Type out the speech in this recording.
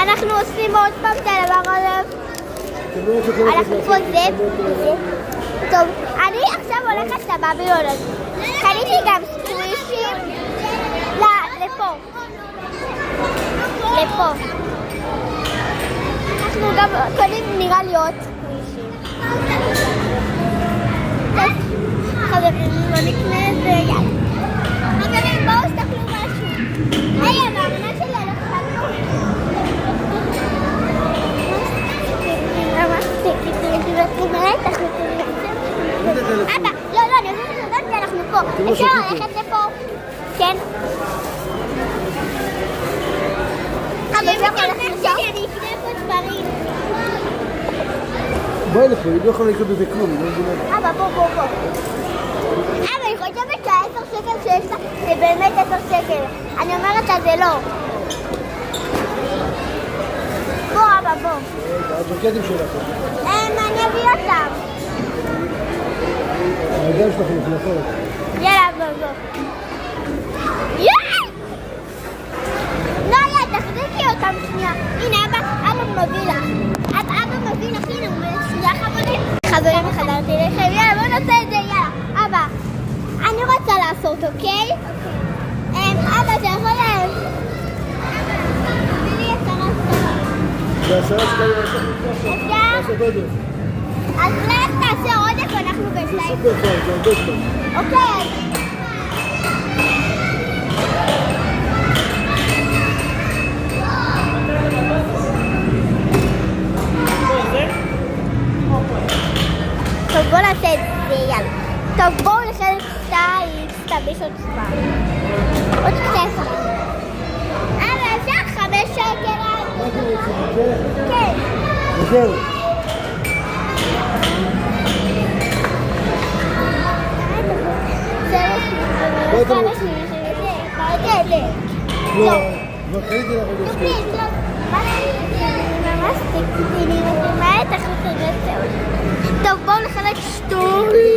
אנחנו עושים עוד פעם את הדבר הזה. אנחנו פה זה. טוב, אני עכשיו הולכת לבבילון. קניתי גם סקווישים. לפה. לפה. אנחנו גם קונים נראה לי עוד סקווישים. חברים, לא נקנה את זה, יאללה. חברים, בואו תסתכלו משהו. היי, המאמנה שלי הלכה לנו. אבא, לא, אני עושה את זה, אנחנו פה. אפשר ללכת לפה? כן. אבל זה יכול ללכת לשם? אני אקנה פה דברים. בואי לפה, היא לא יכולה לקנות בזה כלום. אבא, בוא. אבא, אני חושבת שה10 שקל שיש לה זה באמת 10 שקל. אני אומרת לה זה לא. בוא, אבא, בוא. הג'קטים שלך. אני אביא אותם. הידיים שלך מוחלפות. יאללה, בוא. לא, תחזיקי אותם שנייה. הנה, אבא מביא לך. אבא מביא לך, הנה, הוא מביא שנייה חברים. חברים, חזרתי לכם. יאללה, בוא נעשה את זה, יאללה. אבא, אני רוצה לעשות, אוקיי? אבא, אתה יכול להם. תביא לי 10 שקלים. זה 10 שקלים. אפשר? אז לך תעשה עודף, אנחנו זה בשליים. סופר טוב, זה הרבה זמן. אוקיי. טוב, בואו נעשה את זה, יאללה. טוב, בואו לחלק 2, סתם, יש עוד צבא. עוד קצת. אבל אפשר 5 שקל. כן. וזהו. לא, כבר קניתי לך עוד שקל. ממש תקציני, מה את החלטת? טוב, בואו נחלק 2.